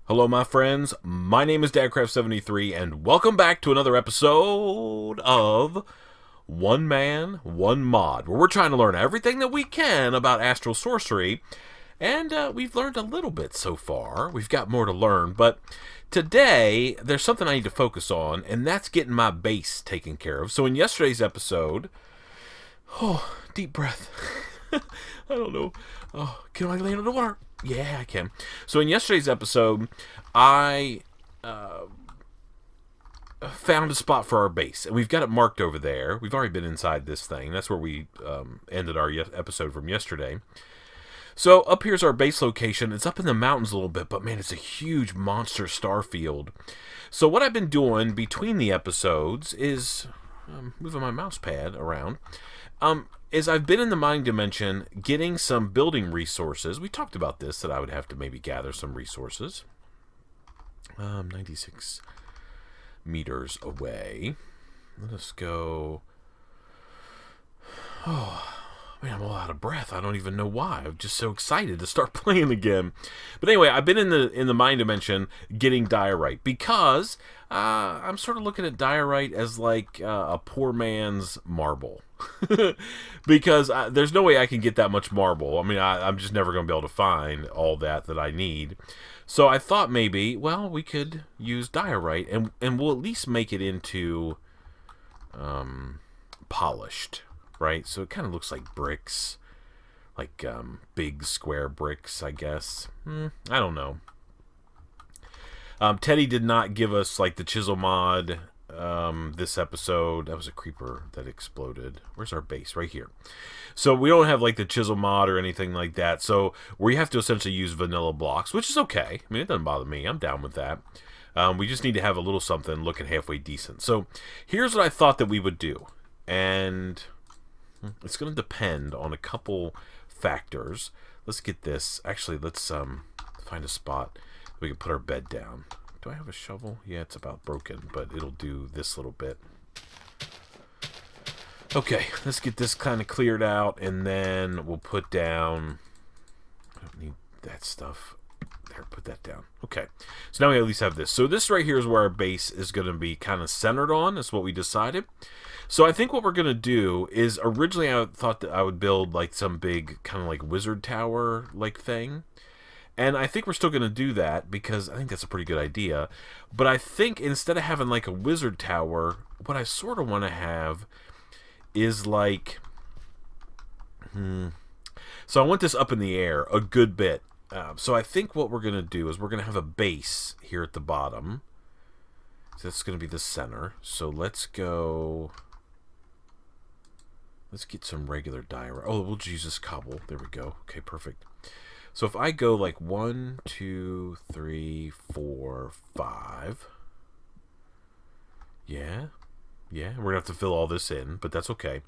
Hello, my friends. My name is Dadcraft73, and welcome back to another episode of One Man, One Mod, where we're trying to learn everything that we can about Astral Sorcery. And we've learned a little bit so far. We've got more to learn, but today there's something I need to focus on, and that's getting my base taken care of. So in yesterday's episode, oh, deep breath. I don't know. Oh, can I land on the water? Yeah, I can. So in yesterday's episode, I found a spot for our base, and we've got it marked over there. We've already been inside this thing. That's where we ended our episode from yesterday. So up here's our base location. It's up in the mountains a little bit, but man, it's a huge monster star field. So what I've been doing between the episodes is moving my mouse pad around. Is I've been in the mining dimension getting some building resources. We talked about this, that I would have to maybe gather some resources. 96 meters away. Let us go. Oh, man, I'm all out of breath. I don't even know why. I'm just so excited to start playing again. But anyway, I've been in the mine dimension getting diorite because I'm sort of looking at diorite as like a poor man's marble. Because there's no way I can get that much marble. I mean, I'm just never going to be able to find all that I need. So I thought maybe, well, we could use diorite, and we'll at least make it into polished, right? So it kind of looks like bricks, like big square bricks, I guess. I don't know. Teddy did not give us like the chisel mod this episode. That was a creeper that exploded. Where's our base? Right here. So we don't have like the chisel mod or anything like that. So we have to essentially use vanilla blocks, which is okay. I mean, it doesn't bother me. I'm down with that. We just need to have a little something looking halfway decent. So here's what I thought that we would do. And it's going to depend on a couple factors. Let's get this. Actually, let's find a spot we can put our bed down. Do I have a shovel? Yeah, it's about broken, but it'll do this little bit. Okay, let's get this kind of cleared out, and then we'll put down... I don't need that stuff. There, put that down. Okay, so now we at least have this. So this right here is where our base is going to be kind of centered on. That's what we decided. So I think what we're going to do is, originally I thought that I would build like some big kind of like wizard tower like thing. And I think we're still going to do that because I think that's a pretty good idea. But I think instead of having like a wizard tower, what I sort of want to have is like... So I want this up in the air a good bit. So I think what we're going to do is we're going to have a base here at the bottom. So that's going to be the center. So let's go... Let's get some regular diorite. Oh, we'll use this cobble. There we go. Okay, perfect. So if I go like 1, 2, 3, 4, 5. Yeah. We're going to have to fill all this in, but that's okay.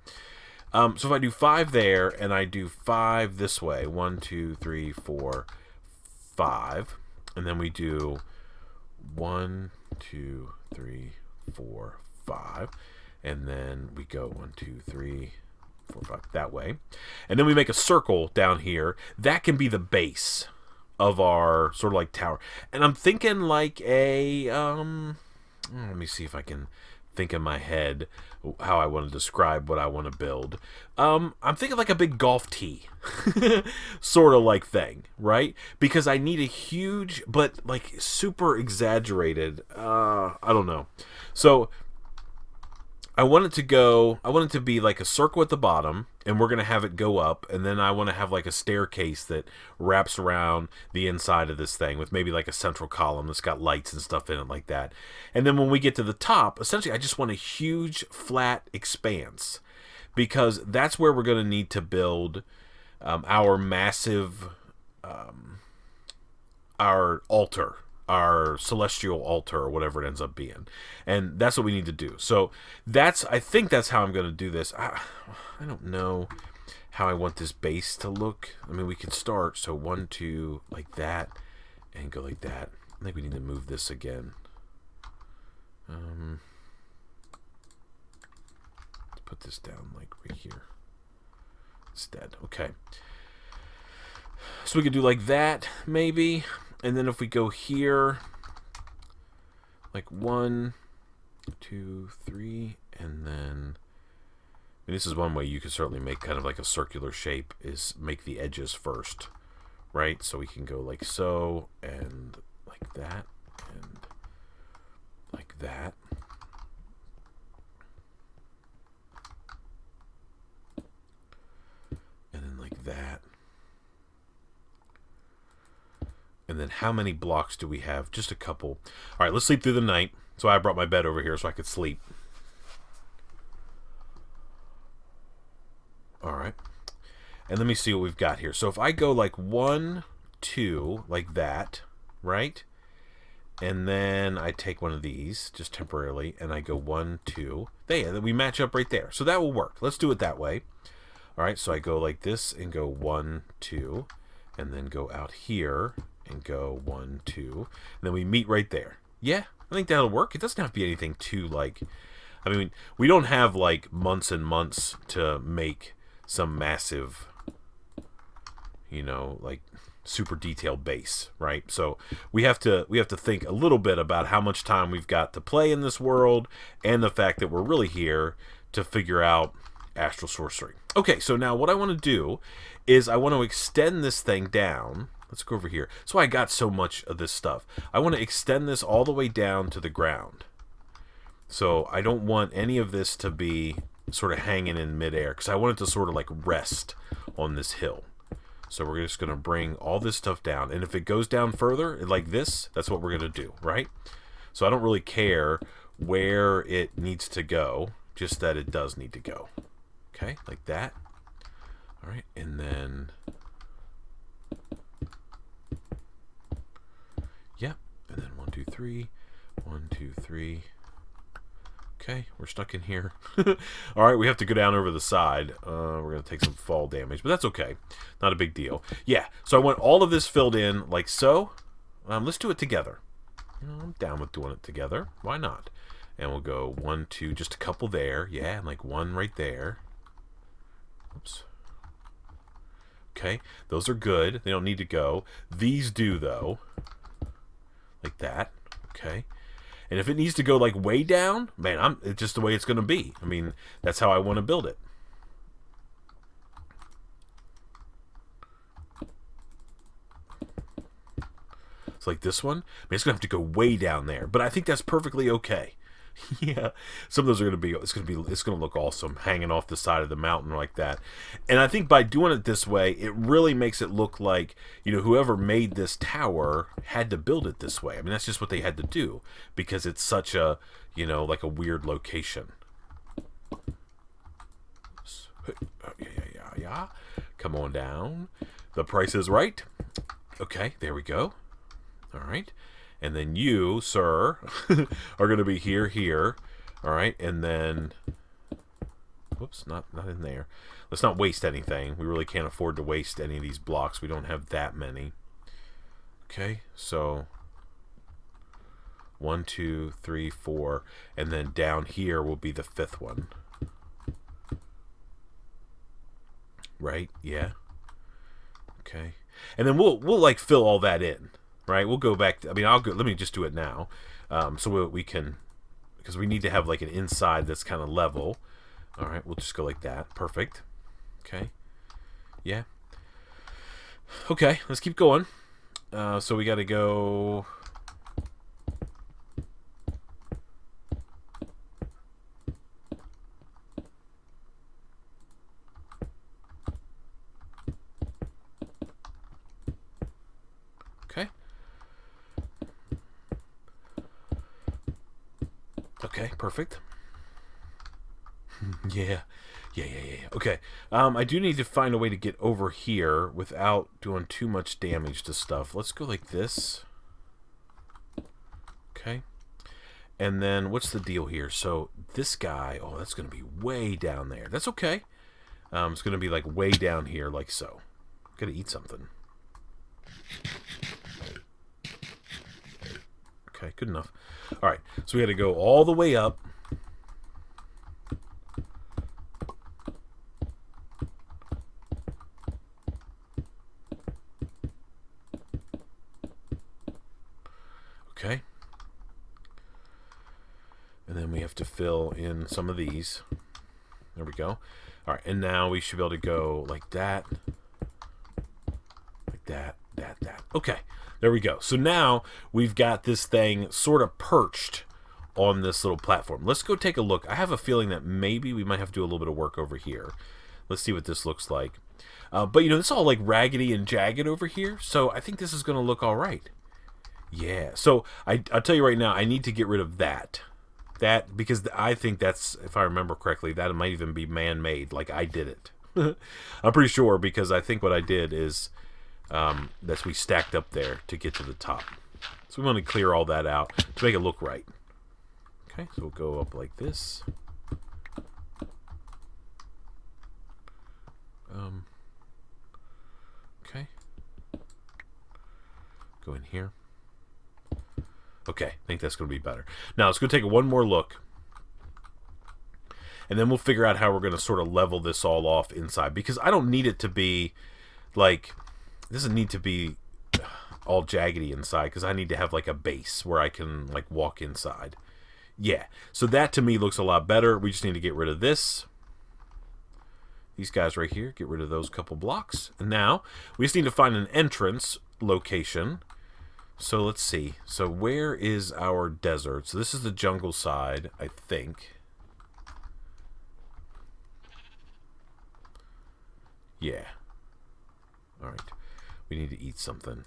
So if I do 5 there, and I do 5 this way, 1, 2, 3, 4, 5. And then we do 1, 2, 3, 4, 5. And then we go 1, 2, 3, 4, 5, that way. And then we make a circle down here. That can be the base of our sort of like tower. And I'm thinking like a... let me see if I can think in my head how I want to describe what I want to build. I'm thinking like a big golf tee sort of like thing, right? Because I need a huge, but like super exaggerated, I don't know. So I want it to be like a circle at the bottom, and we're going to have it go up, and then I want to have like a staircase that wraps around the inside of this thing with maybe like a central column that's got lights and stuff in it like that. And then when we get to the top, essentially I just want a huge flat expanse, because that's where we're going to need to build our massive, our altar. Our celestial altar, or whatever it ends up being. And that's what we need to do. So I think that's how I'm going to do this. I don't know how I want this base to look. I mean, we can start. So 1, 2, like that, and go like that. I think we need to move this again. Let's put this down like right here instead. Okay. So we could do like that, maybe. And then if we go here, like 1, 2, 3, and then... And this is one way you could certainly make kind of like a circular shape, is make the edges first, right? So we can go like so, and like that, and like that. And then like that. And then how many blocks do we have? Just a couple. All right, let's sleep through the night. So I brought my bed over here so I could sleep. All right. And let me see what we've got here. So if I go like 1, 2, like that, right? And then I take one of these just temporarily, and I go 1, 2. There, we match up right there. So that will work. Let's do it that way. All right, so I go like this and go 1, 2, and then go out here and go 1, 2. And then we meet right there. Yeah, I think that'll work. It doesn't have to be anything too, like... I mean, we don't have, like, months and months to make some massive, you know, like, super detailed base, right? So we have to think a little bit about how much time we've got to play in this world, and the fact that we're really here to figure out Astral Sorcery. Okay, so now what I want to do is I want to extend this thing down. Let's go over here. So I got so much of this stuff. I want to extend this all the way down to the ground. So I don't want any of this to be sort of hanging in midair, because I want it to sort of like rest on this hill. So we're just going to bring all this stuff down. And if it goes down further, like this, that's what we're going to do, right? So I don't really care where it needs to go, just that it does need to go. Okay, like that. All right, and then... Yep, and then 1, 2, 3, 1, 2, 3. Okay, we're stuck in here. All right, we have to go down over the side. We're going to take some fall damage, but that's okay. Not a big deal. Yeah, so I want all of this filled in like so. Let's do it together. You know, I'm down with doing it together. Why not? And we'll go 1, 2, just a couple there. Yeah, and like 1 right there. Oops. Okay, those are good. They don't need to go. These do, though. Like that. Okay. And if it needs to go like way down, man, it's just the way it's going to be. I mean, that's how I want to build it. It's like this one. I mean, it's going to have to go way down there, but I think that's perfectly okay. Yeah, some of those are going to be. It's going to look awesome hanging off the side of the mountain like that. And I think by doing it this way, it really makes it look like, you know, whoever made this tower had to build it this way. I mean, that's just what they had to do, because it's such a, you know, like a weird location. Yeah. Come on down. The price is right. Okay, there we go. All right. And then you, sir, are going to be here. All right, and then... Whoops, not in there. Let's not waste anything. We really can't afford to waste any of these blocks. We don't have that many. Okay, so... 1, 2, 3, 4. And then down here will be the 5th one. Right? Yeah. Okay. And then we'll like fill all that in. Right, we'll go back. I mean, I'll go. Let me just do it now, so we can, because we need to have like an inside that's kind of level. All right, we'll just go like that. Perfect. Okay. Yeah. Okay, let's keep going. So we got to go. Okay. Okay, perfect. Yeah. Okay. I do need to find a way to get over here without doing too much damage to stuff. Let's go like this. Okay. And then what's the deal here? So this guy, oh, that's going to be way down there. That's okay. It's going to be like way down here like so. Gotta eat something. Okay, good enough. All right, so we got to go all the way up. Okay. And then we have to fill in some of these. There we go. All right, and now we should be able to go like that. Like that, that. Okay, there we go. So now we've got this thing sort of perched on this little platform. Let's go take a look. I have a feeling that maybe we might have to do a little bit of work over here. Let's see what this looks like. But, you know, it's all like raggedy and jagged over here, so I think this is going to look all right. Yeah, so I'll tell you right now, I need to get rid of that. Because I think that's, if I remember correctly, that might even be man-made, like I did it. I'm pretty sure, because I think what I did is that we stacked up there to get to the top. So we want to clear all that out to make it look right. Okay, so we'll go up like this. Okay. Go in here. Okay, I think that's going to be better. Now, let's go take one more look. And then we'll figure out how we're going to sort of level this all off inside. Because I don't need it to be, like, it doesn't need to be all jaggedy inside. Because I need to have, like, a base where I can, like, walk inside. Yeah, so that to me looks a lot better. We just need to get rid of this. These guys right here, get rid of those couple blocks. And now, we just need to find an entrance location. So let's see. So where is our desert? So this is the jungle side, I think. Yeah. Alright. We need to eat something.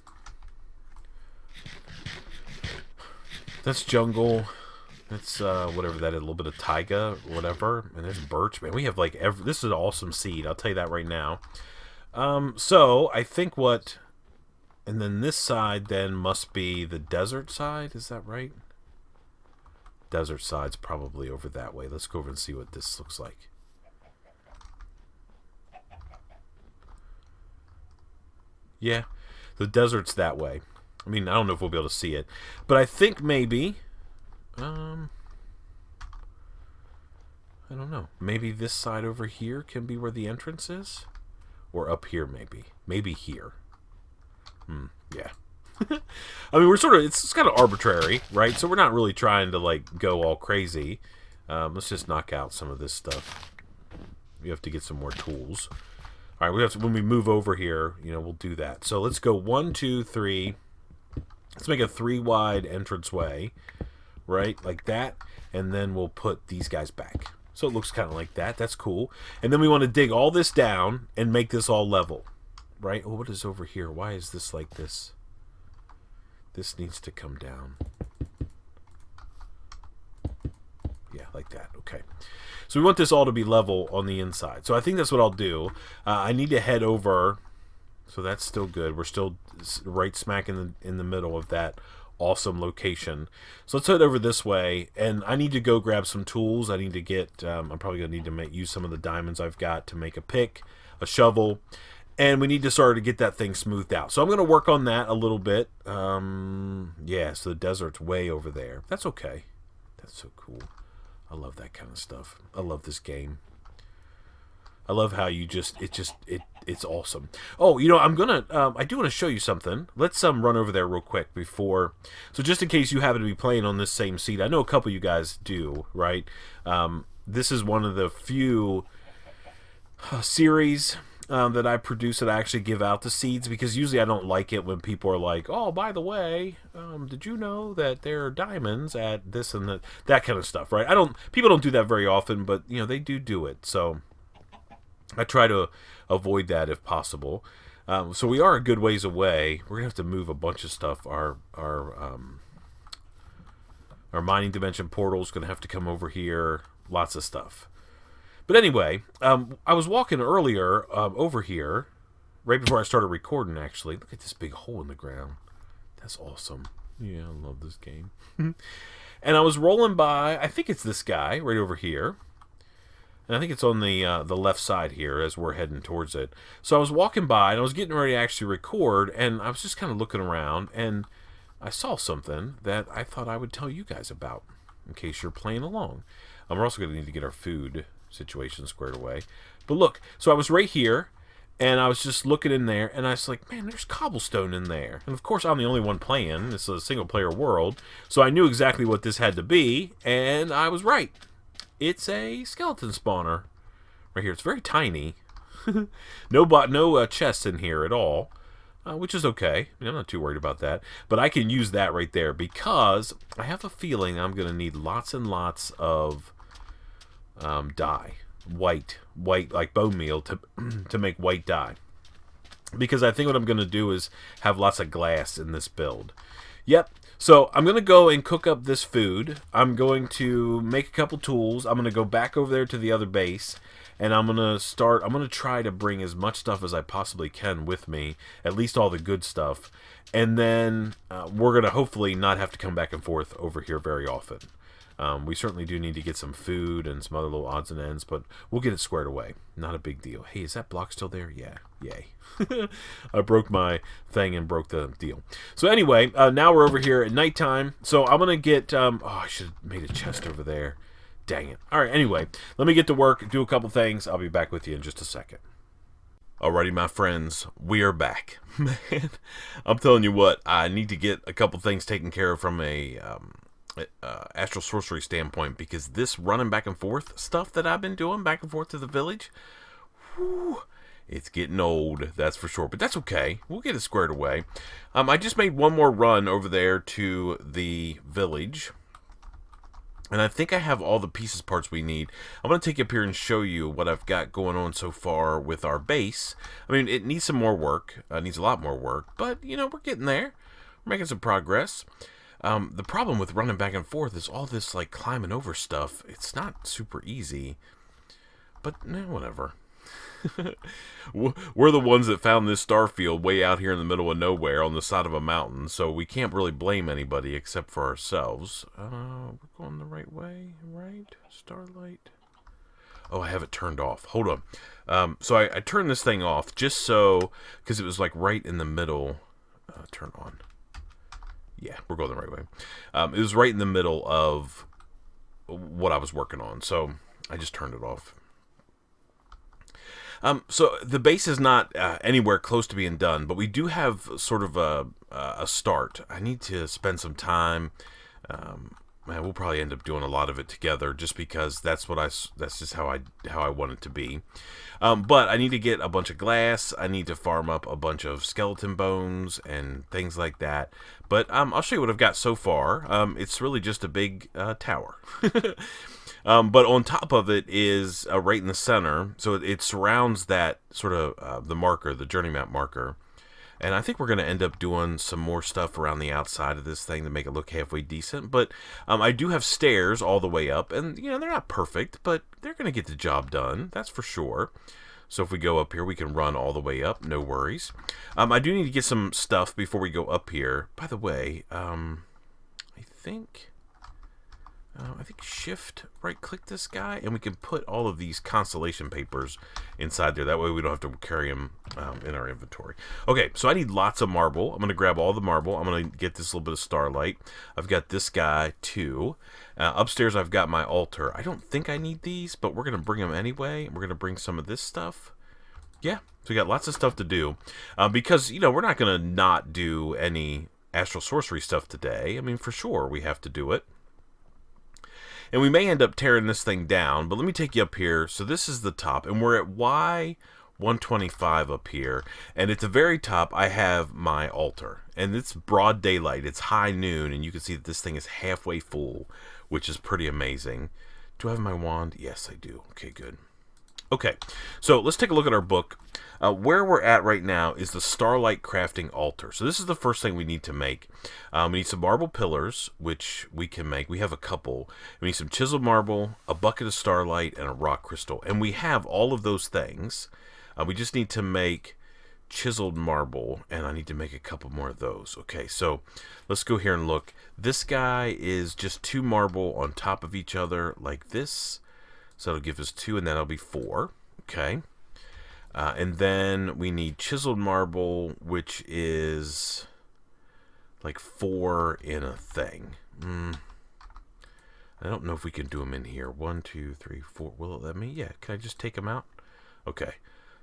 That's jungle. That's whatever that is, a little bit of taiga, whatever. And there's birch, man. We have like this is an awesome seed. I'll tell you that right now. So I think what, and then this side then must be the desert side. Is that right? Desert side's probably over that way. Let's go over and see what this looks like. Yeah, the desert's that way. I mean, I don't know if we'll be able to see it, but I think maybe. I don't know. Maybe this side over here can be where the entrance is? Or up here, maybe. Maybe here. Yeah. I mean, we're sort of, it's kind of arbitrary, right? So we're not really trying to, like, go all crazy. Let's just knock out some of this stuff. We have to get some more tools. All right, we have to, when we move over here, you know, we'll do that. So let's go 1, 2, 3. Let's make a 3-wide entranceway. Right, like that, and then we'll put these guys back. So it looks kind of like that. That's cool. And then we want to dig all this down and make this all level. Right? Oh, what is over here? Why is this like this? This needs to come down. Yeah, like that. Okay. So we want this all to be level on the inside. So I think that's what I'll do. I need to head over. So that's still good. We're still right smack in the middle of that awesome location. So let's head over this way, and I need to go grab some tools. I need to get, I'm probably going to need to use some of the diamonds I've got to make a pick, a shovel, and we need to start to get that thing smoothed out. So I'm going to work on that a little bit. Yeah, so the desert's way over there. That's okay. That's so cool. I love that kind of stuff. I love this game. I love how you it's awesome. Oh, you know, I do want to show you something. Let's run over there real quick before, so just in case you happen to be playing on this same seed. I know a couple of you guys do, right? This is one of the few series that I produce that I actually give out the seeds, because usually I don't like it when people are like, oh, by the way, did you know that there are diamonds at this and that kind of stuff, right? People don't do that very often, but you know, they do it. So I try to avoid that if possible. So we are a good ways away. We're gonna have to move a bunch of stuff. Our mining dimension portal is gonna have to come over here. Lots of stuff. But anyway, I was walking earlier over here, right before I started recording. Actually, look at this big hole in the ground. That's awesome. Yeah, I love this game. And I was rolling by. I think it's this guy right over here. And I think it's on the left side here as we're heading towards it. So I was walking by, and I was getting ready to actually record, and I was just kind of looking around, and I saw something that I thought I would tell you guys about, in case you're playing along. We're also going to need to get our food situation squared away. But look, so I was right here, And I was just looking in there, and I was like, man, there's cobblestone in there. And of course, I'm the only one playing. This is a single-player world. So I knew exactly what this had to be, and I was right. It's a skeleton spawner right here. It's very tiny. No chests in here at all, which is okay. I mean, I'm not too worried about that. But I can use that right there because I have a feeling I'm going to need lots and lots of dye. White like bone meal to make white dye, because I think what I'm going to do is have lots of glass in this build. Yep. So I'm going to go and cook up this food. I'm going to make a couple tools. I'm going to go back over there to the other base, and I'm going to try to bring as much stuff as I possibly can with me, at least all the good stuff, and then we're going to hopefully not have to come back and forth over here very often. We certainly do need to get some food and some other little odds and ends, but we'll get it squared away. Not a big deal. Hey, is that block still there? Yeah. Yay. I broke my thing and broke the deal. So anyway, now we're over here at nighttime. So I'm going to get... I should have made a chest over there. Dang it. All right, anyway, let me get to work, do a couple things. I'll be back with you in just a second. Alrighty, my friends, we are back. Man, I'm telling you what, I need to get a couple things taken care of from a... Astral Sorcery standpoint, because this running back and forth stuff that I've been doing back and forth to the village, whew, it's getting old, that's for sure. But that's okay. We'll get it squared away. I just made one more run over there to the village, and I think I have all the pieces parts we need. I'm going to take you up here and show you what I've got going on so far with our base. I mean, it needs some more work. It needs a lot more work, but, you know, we're getting there. We're making some progress. The problem with running back and forth is all this, like, climbing over stuff. It's not super easy. But, whatever. We're the ones that found this star field way out here in the middle of nowhere on the side of a mountain, so we can't really blame anybody except for ourselves. We're going the right way, right? Starlight. Oh, I have it turned off. Hold on. So I turned this thing off just so, because it was, like, right in the middle. Turn on. Yeah, we're going the right way. It was right in the middle of what I was working on, so I just turned it off. So the base is not anywhere close to being done, but we do have sort of a start. I need to spend some time. We'll probably end up doing a lot of it together, just because that's just how I want it to be. But I need to get a bunch of glass. I need to farm up a bunch of skeleton bones and things like that. But I'll show you what I've got so far. It's really just a big tower. But on top of it is right in the center, so it surrounds that sort of the marker, the journey map marker. And I think we're going to end up doing some more stuff around the outside of this thing to make it look halfway decent. But I do have stairs all the way up, and you know, they're not perfect, but they're going to get the job done, that's for sure. So if we go up here, we can run all the way up, no worries. I do need to get some stuff before we go up here. By the way, I think shift right-click this guy, and we can put all of these constellation papers inside there. That way we don't have to carry them in our inventory. Okay, so I need lots of marble. I'm going to grab all the marble. I'm going to get this little bit of starlight. I've got this guy, too. Upstairs, I've got my altar. I don't think I need these, but we're going to bring them anyway. We're going to bring some of this stuff. Yeah, so we got lots of stuff to do. Because, you know, we're not going to not do any Astral Sorcery stuff today. I mean, for sure, we have to do it. And we may end up tearing this thing down, but let me take you up here. So this is the top, and we're at Y125 up here. And at the very top, I have my altar. And it's broad daylight. It's high noon, and you can see that this thing is halfway full, which is pretty amazing. Do I have my wand? Yes, I do. Okay, good. Okay, so let's take a look at our book. Where we're at right now is the Starlight crafting altar. So this is the first thing we need to make. We need some marble pillars, which we can make. We have a couple. We need some chiseled marble, a bucket of starlight, and a rock crystal. And we have all of those things. We just need to make chiseled marble, and I need to make a couple more of those. Okay, so let's go here and look. This guy is just 2 marble on top of each other like this. So that'll give us 2, and then that'll be 4. Okay. And then we need chiseled marble, which is like 4 in a thing. I don't know if we can do them in here. 1, 2, 3, 4. Will it let me? Yeah. Can I just take them out? Okay.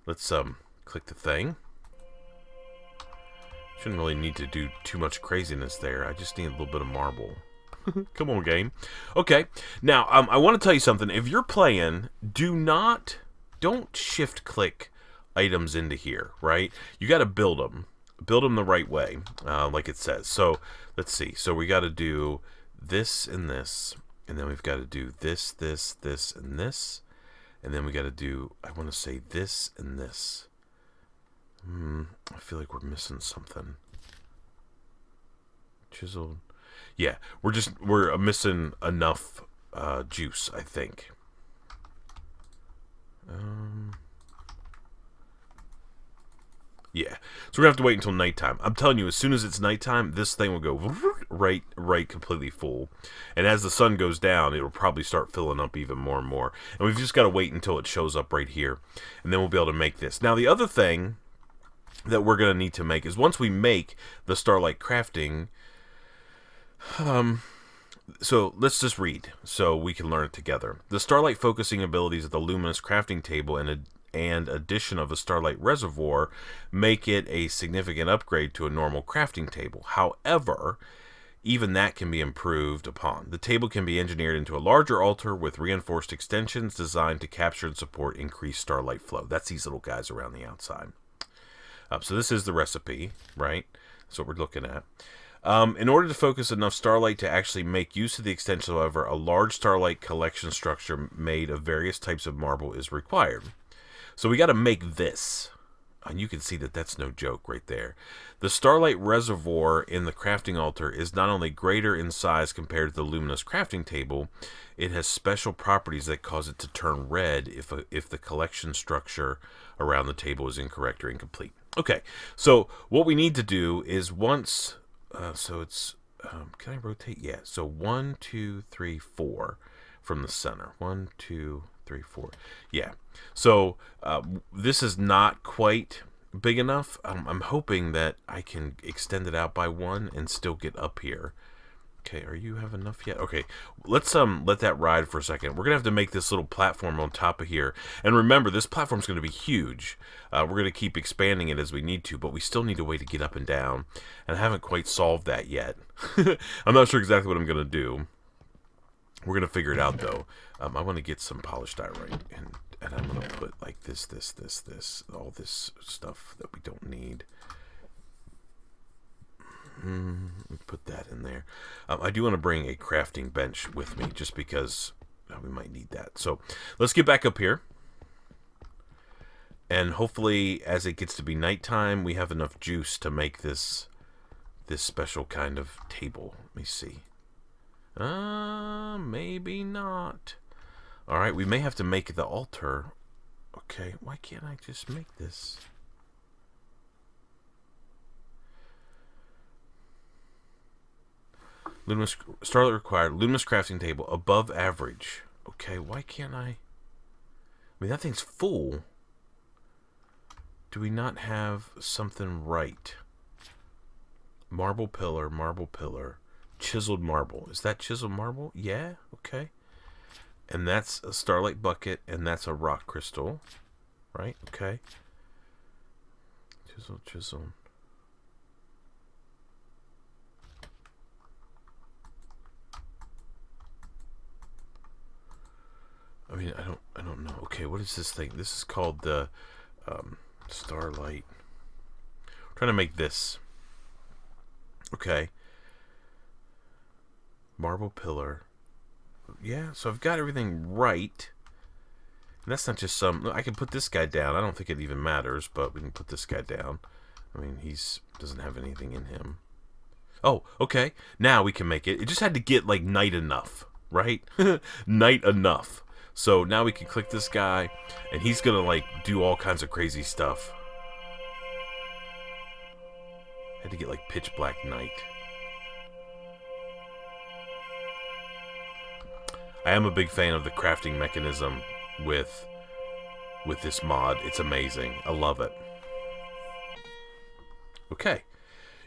Let's Click the thing. Shouldn't really need to do too much craziness there. I just need a little bit of marble. Come on, game. Okay. Now, I want to tell you something. If you're playing, don't shift-click items into here, right? You got to build them. Build them the right way, like it says. So, let's see. So, we got to do this and this. And then we've got to do this, this, this, and this. And then we got to do, I want to say this and this. I feel like we're missing something. Chiseled. Yeah, we're missing enough juice, I think. Yeah, so we're gonna have to wait until nighttime. I'm telling you, as soon as it's nighttime, this thing will go right completely full. And as the sun goes down, it'll probably start filling up even more and more. And we've just got to wait until it shows up right here, and then we'll be able to make this. Now, the other thing that we're gonna need to make is once we make the Starlight crafting. So let's just read so we can learn it together. The Starlight focusing abilities of the Luminous crafting table and addition of a Starlight reservoir make it a significant upgrade to a normal crafting table. However, even that can be improved upon. The table can be engineered into a larger altar with reinforced extensions designed to capture and support increased Starlight flow. That's these little guys around the outside. So this is the recipe, right? That's what we're looking at. In order to focus enough Starlight to actually make use of the extension, however, a large Starlight collection structure made of various types of marble is required. So we got to make this. And you can see that that's no joke right there. The Starlight reservoir in the crafting altar is not only greater in size compared to the Luminous crafting table, it has special properties that cause it to turn red if the collection structure around the table is incorrect or incomplete. Okay, so what we need to do is once... so it's, can I rotate? Yeah, so 1, 2, 3, 4 from the center. 1, 2, 3, 4. Yeah, so this is not quite big enough. I'm hoping that I can extend it out by 1 and still get up here. Okay, are you have enough yet? Okay, let's let that ride for a second. We're gonna have to make this little platform on top of here. And remember, this platform's gonna be huge. We're gonna keep expanding it as we need to, but we still need a way to get up and down. And I haven't quite solved that yet. I'm not sure exactly what I'm gonna do. We're gonna figure it out though. I want to get some polished diorite, and I'm gonna put like this, all this stuff that we don't need. Put that in there. I do want to bring a crafting bench with me just because we might need that. So let's get back up here. And hopefully as it gets to be nighttime, we have enough juice to make this special kind of table. Let me see. Maybe not. Alright, we may have to make the altar. Okay, why can't I just make this? Luminous Starlight required. Luminous crafting table above average. Okay, why can't I mean, that thing's full. Do we not have something right? Marble pillar, chiseled marble. Is that chiseled marble? Yeah, okay. And that's a Starlight bucket, and that's a rock crystal, right? Okay. Chisel. I mean, I don't know. Okay, what is this thing? This is called the Starlight. I'm trying to make this. Okay. Marble pillar. Yeah, so I've got everything right. And that's not just some... I can put this guy down. I don't think it even matters, but we can put this guy down. I mean, doesn't have anything in him. Oh, okay. Now we can make it. It just had to get, like, night enough, right? Night enough. So now we can click this guy, and he's gonna like do all kinds of crazy stuff. Had to get like pitch black night. I am a big fan of the crafting mechanism with this mod. It's amazing. I love it. Okay.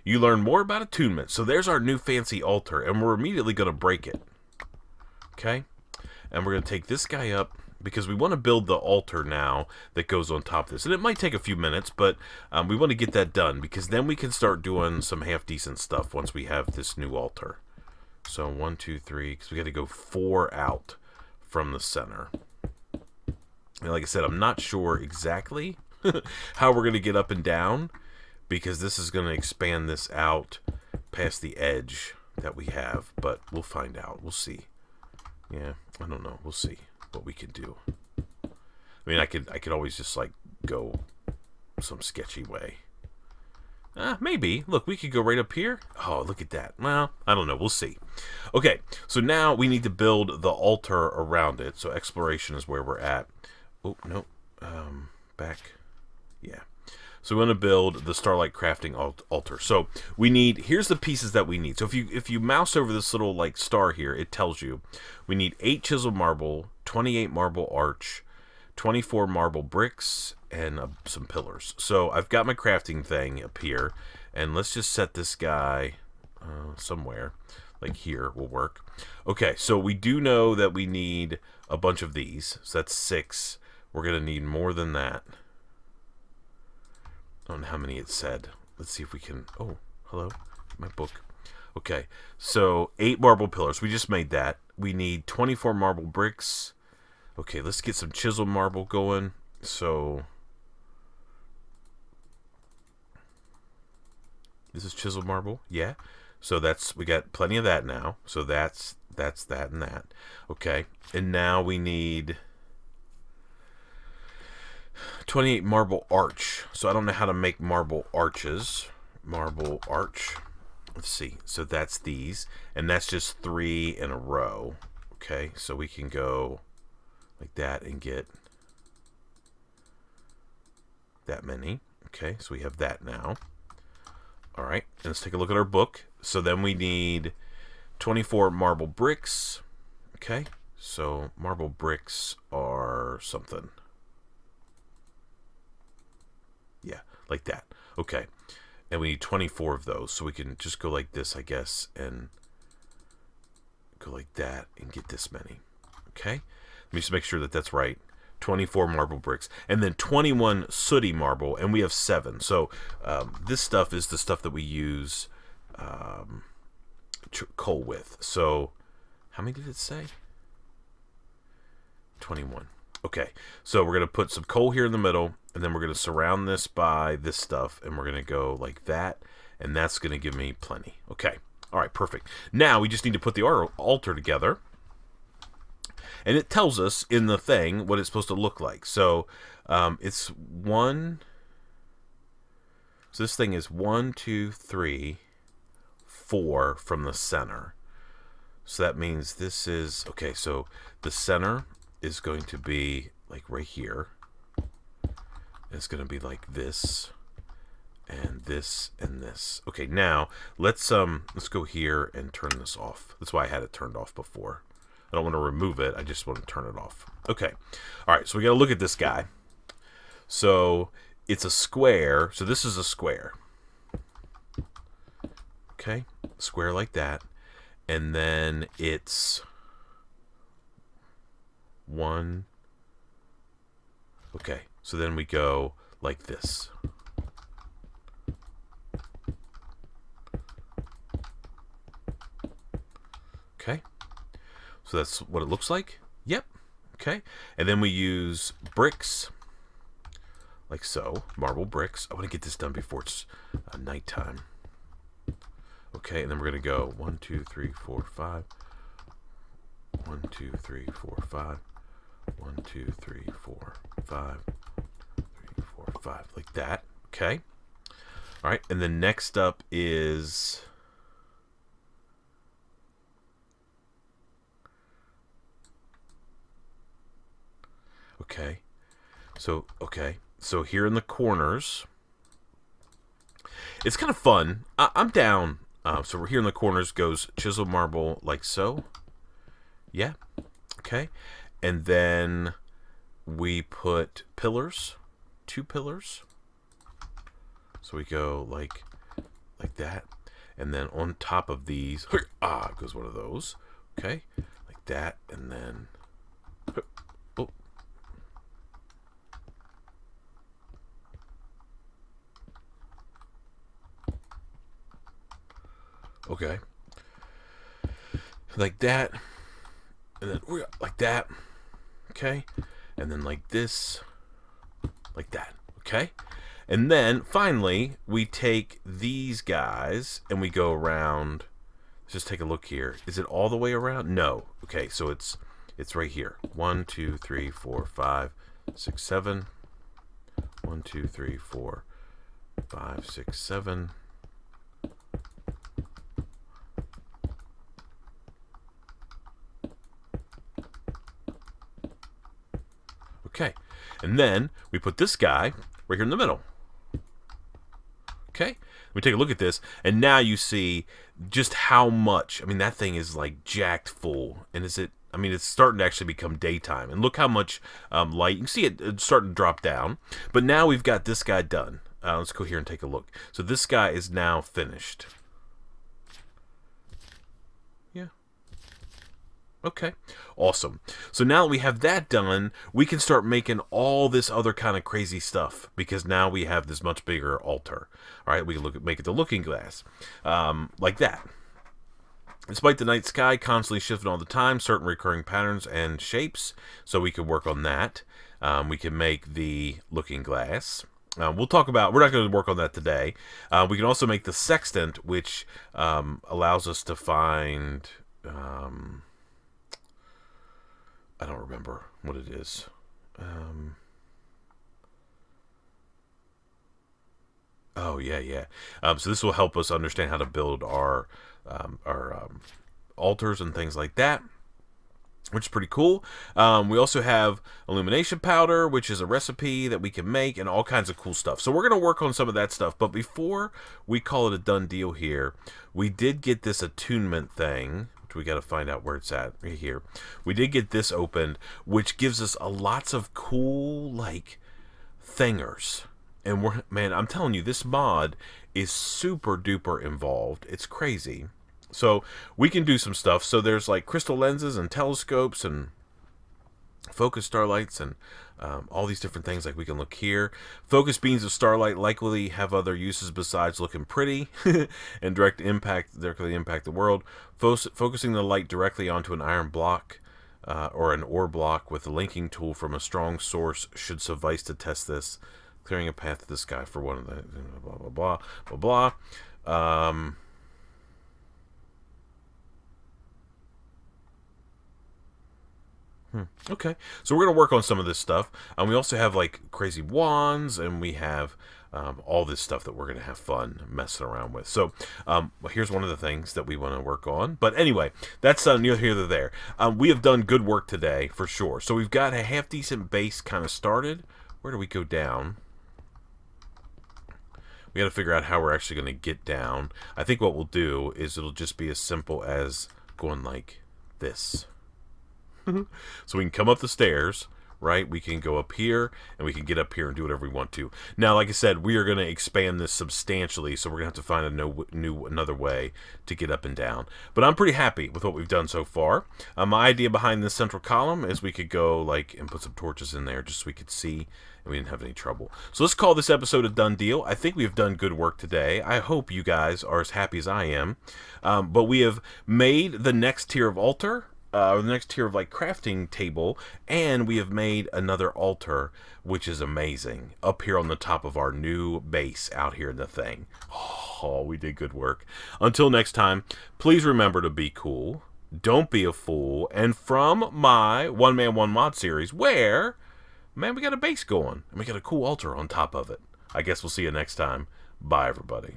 You learn more about attunement. So there's our new fancy altar, and we're immediately gonna break it. Okay? And we're going to take this guy up, because we want to build the altar now that goes on top of this. And it might take a few minutes, but we want to get that done, because then we can start doing some half-decent stuff once we have this new altar. So 1, 2, 3, because we got to go 4 out from the center. And like I said, I'm not sure exactly how we're going to get up and down, because this is going to expand this out past the edge that we have, but we'll find out. We'll see. Yeah, I don't know. We'll see what we can do. I mean, I could always just like go some sketchy way. Maybe. Look, we could go right up here. Oh, look at that. Well, I don't know. We'll see. Okay, so now we need to build the altar around it. So exploration is where we're at. Oh, no. Back. Yeah. So we want to build the Starlight crafting altar. So we need, here's the pieces that we need. So if you mouse over this little like star here, it tells you we need 8 chisel marble, 28 marble arch, 24 marble bricks, and some pillars. So I've got my crafting thing up here, and let's just set this guy somewhere, like here will work. Okay, so we do know that we need a bunch of these. So that's 6. We're going to need more than that. I don't know how many it said. Let's see if we can... Oh, hello. My book. Okay, so 8 marble pillars. We just made that. We need 24 marble bricks. Okay, let's get some chisel marble going. So... This is chisel marble? Yeah. So that's... We got plenty of that now. So that's that and that. Okay, and now we need... 28 marble arch. So I don't know how to make marble arches. Marble arch. Let's see. So that's these. And that's just 3 in a row. Okay. So we can go like that and get that many. Okay. So we have that now. All right. And let's take a look at our book. So then we need 24 marble bricks. Okay. So marble bricks are something. Yeah, like that. Okay. And we need 24 of those. So we can just go like this, I guess, and go like that and get this many. Okay? Let me just make sure that that's right. 24 marble bricks. And then 21 sooty marble. And we have 7. So this stuff is the stuff that we use coal with. So how many did it say? 21. Okay, so we're going to put some coal here in the middle, and then we're going to surround this by this stuff, and we're going to go like that, and that's going to give me plenty. Okay, all right, perfect. Now we just need to put the altar together, and it tells us in the thing what it's supposed to look like. So it's 1, so this thing is 1, 2, 3, 4 from the center. So that means this is, okay, so the center is going to be like right here. It's going to be like this and this and this. Okay, now let's go here and turn this off. That's why I had it turned off before. I don't want to remove it. I just want to turn it off. Okay. All right, so we got to look at this guy. So it's a square. So this is a square. Okay, square like that. And then it's 1. Okay, so then we go like this. Okay, so that's what it looks like. Yep. Okay, and then we use bricks like so, marble bricks. I want to get this done before it's nighttime. Okay, and then we're gonna go 1, 2, 3, 4, 5. 1, 2, 3, 4, 5. 1, 2, 3, 4, 5. 3, 4, 5, like that. Okay. All right, and then next up is okay. So here in the corners, it's kind of fun. I'm down. So we're here in the corners goes chisel marble like so. Yeah. Okay. And then we put pillars, 2 pillars. So we go like that. And then on top of these, goes one of those. Okay. Like that. And then, oh, Okay. Like that. And then like that. Okay. And then like this. Like that. Okay. And then finally we take these guys and we go around. Let's just take a look here. Is it all the way around? No. Okay, so it's right here. 1, 2, 3, 4, 5, 6, 7. 1, 2, 3, 4, 5, 6, 7. Okay, and then we put this guy right here in the middle. Okay, we take a look at this, and now you see just how much. I mean, that thing is like jacked full, and I mean, it's starting to actually become daytime. And look how much light. You can see it's starting to drop down. But now we've got this guy done. Let's go here and take a look. So this guy is now finished. Yeah. Okay. Awesome. So now that we have that done, we can start making all this other kind of crazy stuff. Because now we have this much bigger altar. All right, we can make it the looking glass. Like that. Despite the night sky constantly shifting all the time, certain recurring patterns and shapes, so we can work on that. We can make the looking glass. We'll talk about, we're not going to work on that today. We can also make the sextant, which allows us to find, I don't remember what it is. Oh, yeah. So this will help us understand how to build our altars and things like that, which is pretty cool. We also have illumination powder, which is a recipe that we can make, and all kinds of cool stuff. So we're going to work on some of that stuff. But before we call it a done deal here, we did get this attunement thing, which we got to find out where it's at right here. We did get this opened, which gives us lots of cool, like, thingers. And man, I'm telling you, this mod is super duper involved. It's crazy. So we can do some stuff. So there's like crystal lenses and telescopes and focus starlights and all these different things. Like we can look here. Focus beams of starlight likely have other uses besides looking pretty and directly impact the world. Focusing the light directly onto an iron block or an ore block with a linking tool from a strong source should suffice to test this. Clearing a path to the sky for one of the blah blah blah blah blah. Okay, so we're gonna work on some of this stuff. We also have like crazy wands, and we have all this stuff that we're gonna have fun messing around with. So here's one of the things that we want to work on. But anyway, that's neither here nor there. We have done good work today for sure. So we've got a half decent base kind of started. Where do we go down? We got to figure out how we're actually going to get down. I think what we'll do is it'll just be as simple as going like this. So we can come up the stairs, right? We can go up here, and we can get up here and do whatever we want to. Now, like I said, we are going to expand this substantially, so we're going to have to find another way to get up and down. But I'm pretty happy with what we've done so far. My idea behind this central column is we could go like and put some torches in there just so we could see, and we didn't have any trouble. So let's call this episode a done deal. I think we've done good work today. I hope you guys are as happy as I am. But we have made the next tier of altar, the next tier of like crafting table, and we have made another altar, which is amazing, up here on the top of our new base out here in the thing. Oh, we did good work. Until next time, please remember to be cool, don't be a fool, and from my One Man One Mod series, where, man, we got a base going, and we got a cool altar on top of it. I guess we'll see you next time. Bye, everybody.